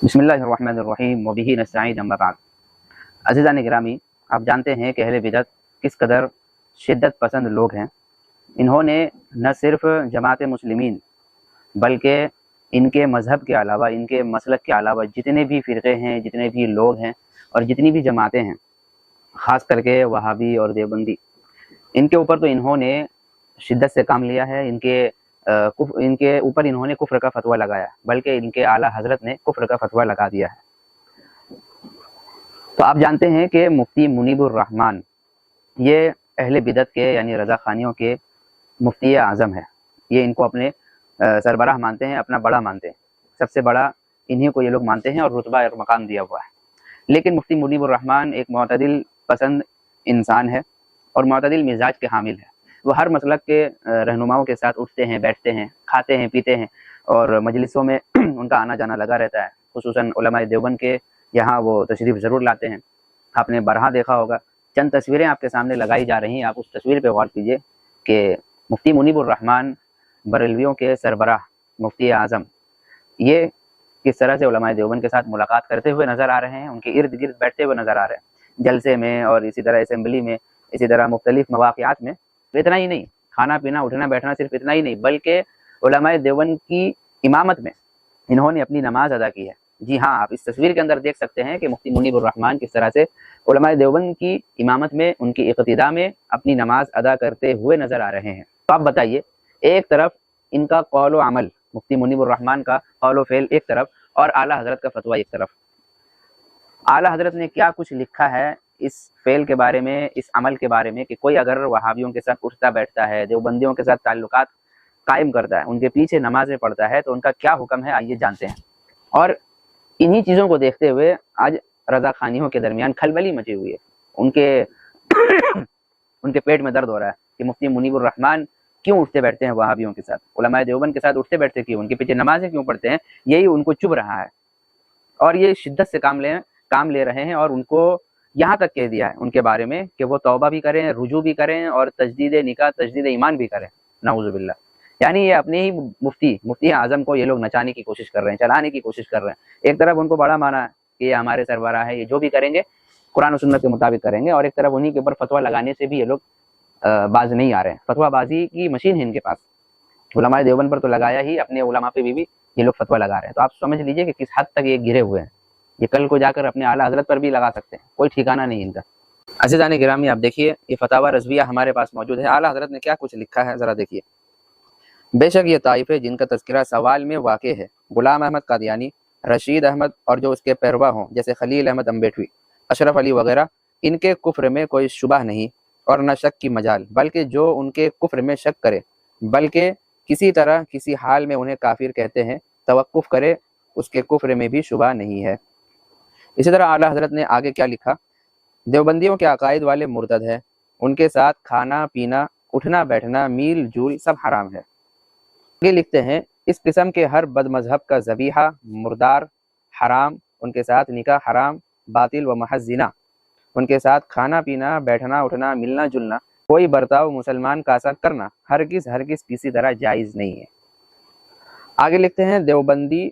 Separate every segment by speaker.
Speaker 1: بسم اللہ الرحمن الرحیم وبہ نستعین اما بعد۔ عزیزان گرامی، آپ جانتے ہیں کہ اہل بدعت کس قدر شدت پسند لوگ ہیں۔ انہوں نے نہ صرف جماعت مسلمین بلکہ ان کے مذہب کے علاوہ، ان کے مسلک کے علاوہ جتنے بھی فرقے ہیں، جتنے بھی لوگ ہیں اور جتنی بھی جماعتیں ہیں، خاص کر کے وہابی اور دیوبندی، ان کے اوپر تو انہوں نے شدت سے کام لیا ہے۔ ان کے اوپر انہوں نے کفر کا فتویٰ لگایا، بلکہ ان کے اعلیٰ حضرت نے کفر کا فتویٰ لگا دیا ہے۔ تو آپ جانتے ہیں کہ مفتی منیب الرحمن یہ اہل بدعت کے یعنی رضا خانیوں کے مفتی اعظم ہے۔ یہ ان کو اپنے سربراہ مانتے ہیں، اپنا بڑا مانتے ہیں، سب سے بڑا انہی کو یہ لوگ مانتے ہیں اور رتبہ اور مقام دیا ہوا ہے۔ لیکن مفتی منیب الرحمن ایک معتدل پسند انسان ہے اور معتدل مزاج کے حامل ہے۔ وہ ہر مسلک کے رہنماؤں کے ساتھ اٹھتے ہیں، بیٹھتے ہیں، کھاتے ہیں، پیتے ہیں اور مجلسوں میں ان کا آنا جانا لگا رہتا ہے۔ خصوصاً علماء دیوبند کے یہاں وہ تشریف ضرور لاتے ہیں۔ آپ نے برہا دیکھا ہوگا، چند تصویریں آپ کے سامنے لگائی جا رہی ہیں، آپ اس تصویر پہ غور کیجئے کہ مفتی منیب الرحمن بریلویوں کے سربراہ مفتی اعظم یہ کس طرح سے علماء دیوبند کے ساتھ ملاقات کرتے ہوئے نظر آ رہے ہیں، ان کے ارد گرد بیٹھتے ہوئے نظر آ رہے ہیں، جلسے میں اور اسی طرح اسمبلی میں، اسی طرح مختلف مواقعات میں۔ تو اتنا ہی نہیں، کھانا پینا اٹھنا بیٹھنا صرف اتنا ہی نہیں، بلکہ علماء دیوبند کی امامت میں انہوں نے اپنی نماز ادا کی ہے۔ جی ہاں، آپ اس تصویر کے اندر دیکھ سکتے ہیں کہ مفتی منیب الرحمن کس طرح سے علماء دیوبند کی امامت میں، ان کی اقتداء میں اپنی نماز ادا کرتے ہوئے نظر آ رہے ہیں۔ تو آپ بتائیے، ایک طرف ان کا قول و عمل، مفتی منیب الرحمن کا قول و فعل ایک طرف اور اعلیٰ حضرت کا فتویٰ ایک طرف۔ اعلیٰ حضرت نے کیا کچھ لکھا ہے اس فعل کے بارے میں، اس عمل کے بارے میں، کہ کوئی اگر وہابیوں کے ساتھ اٹھتا بیٹھتا ہے، دیوبندیوں کے ساتھ تعلقات قائم کرتا ہے، ان کے پیچھے نمازیں پڑھتا ہے، تو ان کا کیا حکم ہے، آئیے جانتے ہیں۔ اور انہی چیزوں کو دیکھتے ہوئے آج رضا خانیوں کے درمیان کھلبلی مچی ہوئی ہے۔ ان کے پیٹ میں درد ہو رہا ہے کہ مفتی منیب الرحمن کیوں اٹھتے بیٹھتے ہیں وہابیوں کے ساتھ، علماء دیوبند کے ساتھ اٹھتے بیٹھتے کیوں، ان کے پیچھے نمازیں کیوں پڑھتے ہیں، یہی ان کو چبھ رہا ہے۔ اور یہ شدت سے کام لے رہے ہیں اور ان کو یہاں تک کہہ دیا ہے ان کے بارے میں کہ وہ توبہ بھی کریں، رجوع بھی کریں اور تجدید نکاح، تجدید ایمان بھی کریں، نعوذ باللہ۔ یعنی یہ اپنے ہی مفتی اعظم کو یہ لوگ نچانے کی کوشش کر رہے ہیں، چلانے کی کوشش کر رہے ہیں۔ ایک طرف ان کو بڑا مانا کہ یہ ہمارے سربراہ ہے، یہ جو بھی کریں گے قرآن و سنت کے مطابق کریں گے، اور ایک طرف انہی کے اوپر فتویٰ لگانے سے بھی یہ لوگ باز نہیں آ رہے ہیں۔ فتویٰ بازی کی مشین ہے ان کے پاس، علماء دیوبند پر تو لگایا ہی، اپنے علماء پہ بھی یہ لوگ فتویٰ لگا رہے ہیں۔ تو آپ سمجھ لیجئے کہ کس حد تک یہ گرے ہوئے ہیں۔ یہ کل کو جا کر اپنے اعلیٰ حضرت پر بھی لگا سکتے ہیں، کوئی ٹھکانہ نہیں ان کا۔ عزیزان گرامی، آپ دیکھیے یہ فتاوی رضویہ ہمارے پاس موجود ہے، اعلیٰ حضرت نے کیا کچھ لکھا ہے ذرا دیکھیے۔ بے شک یہ طائفے جن کا تذکرہ سوال میں واقع ہے، غلام احمد قادیانی، رشید احمد اور جو اس کے پیروا ہوں جیسے خلیل احمد امبیٹوی، اشرف علی وغیرہ، ان کے کفر میں کوئی شبہ نہیں اور نہ شک کی مجال، بلکہ جو ان کے کفر میں شک کرے بلکہ کسی طرح کسی حال میں انہیں کافر کہتے ہیں، توقف کرے، اس کے کفر میں بھی شبہ نہیں ہے۔ اسی طرح اعلیٰ حضرت نے آگے کیا لکھا، دیوبندیوں کے عقائد والے مرتد ہیں، ان کے ساتھ کھانا پینا، اٹھنا بیٹھنا، میل جول سب حرام ہے۔ یہ لکھتے ہیں اس قسم کے ہر بد مذہب کا ذبیحہ مردار حرام، ان کے ساتھ نکاح حرام، باطل و محض زنا، ان کے ساتھ کھانا پینا، بیٹھنا اٹھنا، ملنا جلنا، کوئی برتاؤ مسلمان کا ساتھ کرنا ہرگز کسی طرح جائز نہیں ہے۔ آگے لکھتے ہیں دیوبندی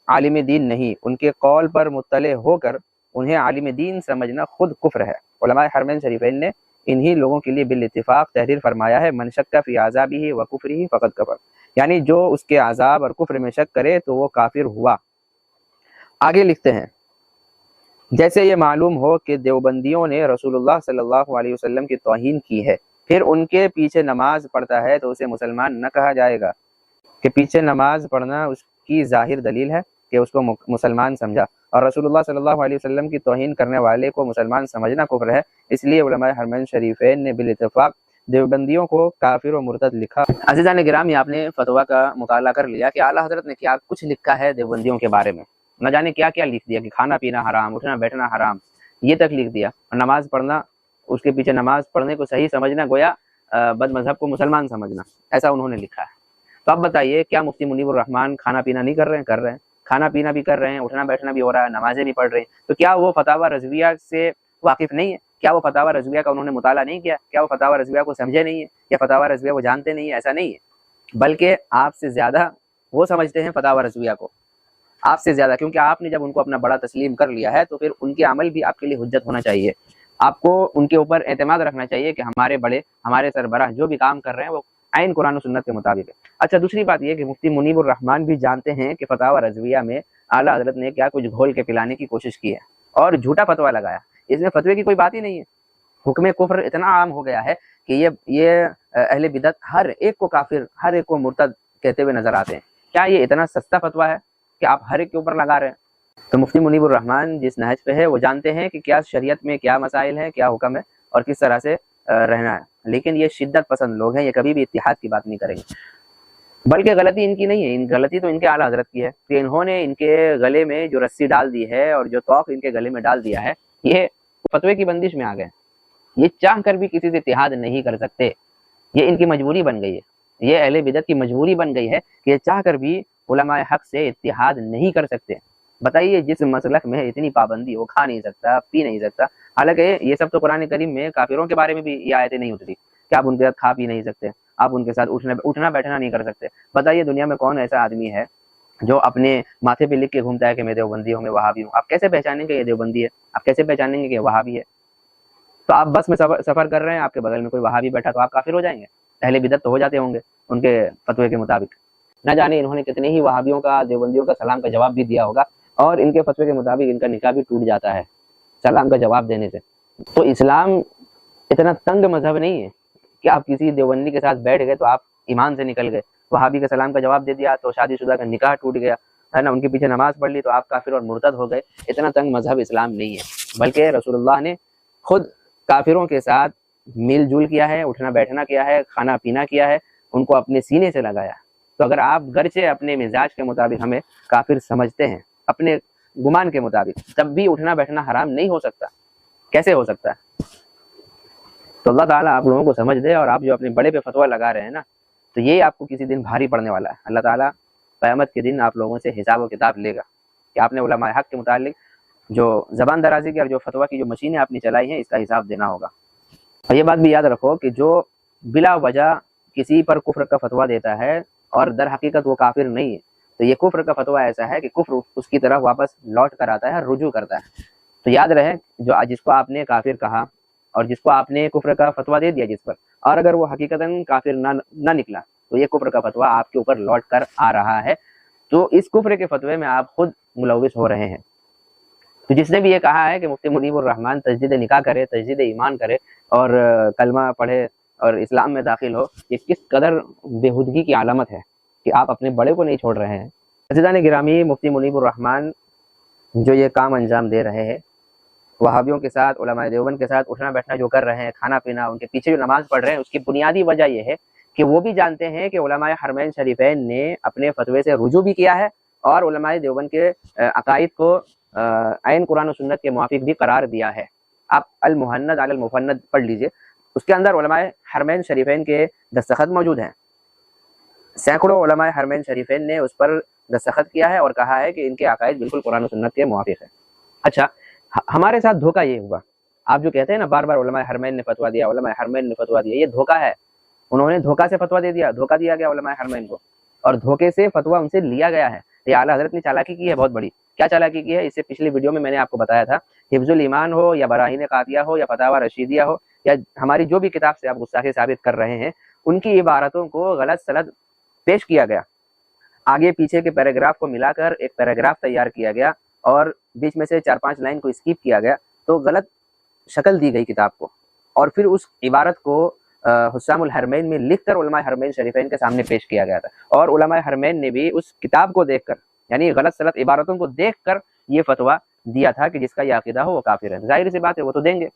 Speaker 1: عالم دین نہیں، ان کے قول پر مطلع ہو کر انہیں عالم دین سمجھنا خود کفر ہے۔ علماء حرمین شریفین نے انہی لوگوں کے لیے بالاتفاق تحریر فرمایا ہے، من شک فی عذابہ و کفرہ فقد کفر، یعنی جو اس کے عذاب اور کفر میں شک کرے تو وہ کافر ہوا۔ آگے لکھتے ہیں جیسے یہ معلوم ہو کہ دیوبندیوں نے رسول اللہ صلی اللہ علیہ وسلم کی توہین کی ہے، پھر ان کے پیچھے نماز پڑھتا ہے تو اسے مسلمان نہ کہا جائے گا، کہ پیچھے نماز پڑھنا اس کی ظاہر دلیل ہے کہ اس کو مسلمان سمجھا، اور رسول اللہ صلی اللہ علیہ وسلم کی توہین کرنے والے کو مسلمان سمجھنا کفر ہے۔ اس لیے علماء حرمین شریفین نے بالاتفاق دیوبندیوں کو کافر و مرتد لکھا۔ عزیزان گرامی، آپ نے فتویٰ کا مطالعہ کر لیا کہ اعلیٰ حضرت نے کیا کچھ لکھا ہے دیوبندیوں کے بارے میں، نہ جانے کیا کیا لکھ دیا کہ کھانا پینا حرام، اٹھنا بیٹھنا حرام، یہ تک لکھ دیا، اور نماز پڑھنا، اس کے پیچھے نماز پڑھنے کو صحیح سمجھنا گویا بد مذہب کو مسلمان سمجھنا، ایسا انہوں نے لکھا ہے۔ تو اب بتائیے کیا مفتی منیب الرحمن کھانا پینا نہیں کر رہے ہیں؟ کر رہے ہیں، کھانا پینا بھی کر رہے ہیں، اٹھنا بیٹھنا بھی ہو رہا ہے، نمازیں بھی پڑھ رہے ہیں، تو کیا وہ فتاوی رضویہ سے واقف نہیں ہے؟ کیا وہ فتاوی رضویہ کا انہوں نے مطالعہ نہیں کیا؟ کیا وہ فتاوی رضویہ کو سمجھے نہیں ہے یا فتاوی رضویہ کو جانتے نہیں ہیں؟ ایسا نہیں ہے، بلکہ آپ سے زیادہ وہ سمجھتے ہیں فتاوی رضویہ کو۔ آپ سے زیادہ، کیونکہ آپ نے جب ان کو اپنا بڑا تسلیم کر لیا ہے تو پھر ان کے عمل بھی آپ کے لیے حجت ہونا چاہیے. آپ کو ان کے اوپر اعتماد رکھنا چاہیے کہ ہمارے بڑے، ہمارے سربراہ جو بھی کام کر رہے ہیں وہ عین قرآن و سنت کے مطابق ہے. اچھا دوسری بات یہ کہ مفتی منیب الرحمان بھی جانتے ہیں کہ فتاوی رضویہ میں اعلیٰ حضرت نے کیا کچھ گھول کے پلانے کی کوشش کی ہے اور جھوٹا فتویٰ لگایا. اس میں فتوے کی کوئی بات ہی نہیں ہے. حکم کفر اتنا عام ہو گیا ہے کہ یہ اہل بدعت ہر ایک کو کافر، ہر ایک کو مرتد کہتے ہوئے نظر آتے ہیں. کیا یہ اتنا سستا فتویٰ ہے کہ آپ ہر ایک کے اوپر لگا رہے ہیں؟ تو مفتی منیب الرحمان جس نہج پہ ہے وہ جانتے ہیں کہ کیا شریعت میں کیا مسائل ہیں، کیا حکم ہے اور کس طرح سے رہنا ہے. لیکن یہ شدت پسند لوگ ہیں، یہ کبھی بھی اتحاد کی بات نہیں کریں گے. بلکہ غلطی ان کی نہیں ہے، غلطی تو ان کے اعلیٰ حضرت کی ہے کہ انہوں نے ان کے گلے میں جو رسی ڈال دی ہے اور جو توق ان کے گلے میں ڈال دیا ہے، یہ فتوے کی بندش میں آ گئے. یہ چاہ کر بھی کسی سے اتحاد نہیں کر سکتے، یہ ان کی مجبوری بن گئی ہے. یہ اہل بدعت کی مجبوری بن گئی ہے کہ یہ چاہ کر بھی علماء حق سے اتحاد نہیں کر سکتے. بتائیے جس مسلک میں اتنی پابندی، وہ کھا نہیں سکتا، پی نہیں سکتا. حالانکہ یہ سب تو قرآن کریم میں کافروں کے بارے میں بھی یہ آیتیں نہیں اتری کہ آپ ان کے ساتھ کھا پی نہیں سکتے، آپ ان کے ساتھ اٹھنا بیٹھنا نہیں کر سکتے. بتائیے دنیا میں کون ایسا آدمی ہے جو اپنے ماتھے پہ لکھ کے گھومتا ہے کہ میں دیوبندی ہوں، میں وہابی ہوں؟ آپ کیسے پہچانیں گے یہ دیوبندی ہے؟ آپ کیسے پہچانیں گے کہ یہ وہابی ہے؟ تو آپ بس میں سفر کر رہے ہیں، آپ کے بغل میں کوئی وہابی بیٹھا تو آپ کافر ہو جائیں گے، اہل بدعت تو ہو جاتے ہوں گے ان کے فتوے کے مطابق. نہ جانے انہوں نے کتنے ہی وہابیوں کا، دیوبندیوں کا سلام کا جواب بھی دیا ہوگا، اور ان کے فتوے کے مطابق ان کا نکاح بھی ٹوٹ جاتا ہے سلام کا جواب دینے سے. تو اسلام اتنا تنگ مذہب نہیں ہے کہ آپ کسی دیوبندی کے ساتھ بیٹھ گئے تو آپ ایمان سے نکل گئے. وہابی کے سلام کا جواب دے دیا تو شادی شدہ کا نکاح ٹوٹ گیا ہے نا، ان کے پیچھے نماز پڑھ لی تو آپ کافر اور مرتد ہو گئے. اتنا تنگ مذہب اسلام نہیں ہے، بلکہ رسول اللہ نے خود کافروں کے ساتھ میل جول کیا ہے، اٹھنا بیٹھنا کیا ہے، کھانا پینا کیا ہے، ان کو اپنے سینے سے لگایا. تو اگر آپ گرچہ اپنے مزاج کے مطابق ہمیں کافر سمجھتے ہیں، اپنے گمان کے مطابق، تب بھی اٹھنا بیٹھنا حرام نہیں ہو سکتا. کیسے ہو سکتا ہے؟ تو اللہ تعالیٰ آپ لوگوں کو سمجھ دے. اور آپ جو اپنے بڑے پہ فتویٰ لگا رہے ہیں نا، تو یہ آپ کو کسی دن بھاری پڑنے والا ہے. اللہ تعالیٰ قیامت کے دن آپ لوگوں سے حساب و کتاب لے گا کہ آپ نے علماء حق کے متعلق جو زبان درازی کی اور جو فتویٰ کی جو مشینیں آپ نے چلائی ہیں، اس کا حساب دینا ہوگا. اور یہ بات بھی یاد رکھو کہ جو بلا وجہ کسی پر کفر کا فتویٰ دیتا ہے اور در حقیقت وہ کافر نہیں ہے، تو یہ کفر کا فتویٰ ایسا ہے کہ کفر اس کی طرف واپس لوٹ کر آتا ہے، رجوع کرتا ہے. تو یاد رہے جس کو آپ نے کافر کہا اور جس کو آپ نے کفر کا فتویٰ دے دیا جس پر، اور اگر وہ حقیقتاً کافر نہ نکلا تو یہ کفر کا فتویٰ آپ کے اوپر لوٹ کر آ رہا ہے. تو اس کفر کے فتوے میں آپ خود ملوث ہو رہے ہیں. تو جس نے بھی یہ کہا ہے کہ مفتی منیب الرحمان تجدید نکاح کرے، تجدید ایمان کرے اور کلمہ پڑھے اور اسلام میں داخل ہو، یہ کس قدر بےہودگی کی علامت ہے کہ آپ اپنے بڑے کو نہیں چھوڑ رہے ہیں. عزیزان گرامی، مفتی منیب الرحمان جو یہ کام انجام دے رہے ہیں، وہابیوں کے ساتھ، علماء دیوبند کے ساتھ اٹھنا بیٹھنا جو کر رہے ہیں، کھانا پینا، ان کے پیچھے جو نماز پڑھ رہے ہیں، اس کی بنیادی وجہ یہ ہے کہ وہ بھی جانتے ہیں کہ علماء حرمین شریفین نے اپنے فتوے سے رجوع بھی کیا ہے اور علماء دیوبند کے عقائد کو عین قرآن و سنت کے موافق بھی قرار دیا ہے. آپ المحند علی المفند پڑھ لیجئے، اس کے اندر علماء حرمین شریفین کے دستخط موجود ہیں. سینکڑوں علماء حرمین شریفین نے اس پر دستخط کیا ہے اور کہا ہے کہ ان کے عقائد بالکل قرآن و سنت کے موافق ہے. اچھا، ہمارے ساتھ دھوکہ یہ ہوا، آپ جو کہتے ہیں نا بار بار علماء حرمین نے فتویٰ دیا، علماء حرمین نے فتویٰ دیا، یہ دھوکہ ہے. انہوں نے دھوکہ سے فتویٰ دے دیا، دھوکہ دیا گیا علماء حرمین کو، اور دھوکے سے فتویٰ ان سے لیا گیا ہے. یہ اعلیٰ حضرت نے چالاکی کی ہے بہت بڑی. کیا چالاکی کی ہے؟ اس سے پچھلی ویڈیو میں نے آپ کو بتایا تھا. حفظ الایمان ہو یا براہین قاطعہ ہو یا فتاوی رشیدیہ ہو یا ہماری جو بھی کتاب سے آپ گستاخی ثابت کر رہے ہیں، ان کی عبارتوں کو غلط سلط پیش کیا گیا. آگے پیچھے کے پیراگراف کو ملا کر ایک پیراگراف تیار کیا گیا اور بیچ میں سے 4-5 لائن کو اسکیپ کیا گیا، تو غلط شکل دی گئی کتاب کو، اور پھر اس عبارت کو حسام الحرمین میں لکھ کر علماء حرمین شریفین کے سامنے پیش کیا گیا تھا. اور علماء حرمین نے بھی اس کتاب کو دیکھ کر، یعنی غلط سلط عبارتوں کو دیکھ کر یہ فتویٰ دیا تھا کہ جس کا یہ عقیدہ ہو وہ کافر ہے. ظاہر سی بات ہے وہ تو دیں گے،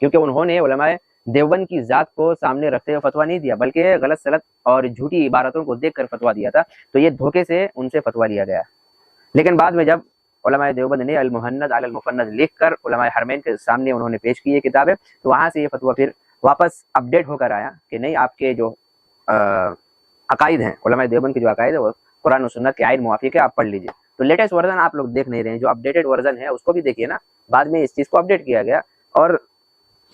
Speaker 1: کیونکہ انہوں نے علماء دیوبند کی ذات کو سامنے رکھتے ہوئے فتویٰ نہیں دیا، بلکہ غلط سلط اور جھوٹی عبارتوں کو دیکھ کر فتویٰ دیا تھا. تو یہ دھوکے سے ان سے فتویٰ لیا گیا. لیکن بعد میں جب علماء دیوبند نے المحند علی المفند لکھ کر علماء حرمین کے سامنے انہوں نے پیش کی یہ کتابیں، تو وہاں سے یہ فتویٰ پھر واپس اپڈیٹ ہو کر آیا کہ نہیں، آپ کے جو عقائد ہیں، علماء دیوبند کے جو عقائد ہے وہ قرآن و سنت کے عین موافق ہے، آپ پڑھ لیجئے. تو لیٹسٹ ورژن آپ لوگ دیکھ نہیں رہے ہیں، جو اپڈیٹڈ ورژن ہے اس کو بھی دیکھیے نا. بعد میں اس چیز کو اپڈیٹ کیا گیا اور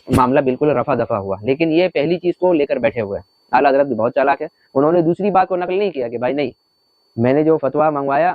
Speaker 1: معاملہ بالکل رفع دفع ہوا. لیکن یہ پہلی چیز کو لے کر بیٹھے ہوئے ہیں. اعلیٰ حضرت بھی بہت چالاک ہے، انہوں نے دوسری بات کو نقل نہیں کیا کہ بھائی نہیں، میں نے جو فتویٰ منگوایا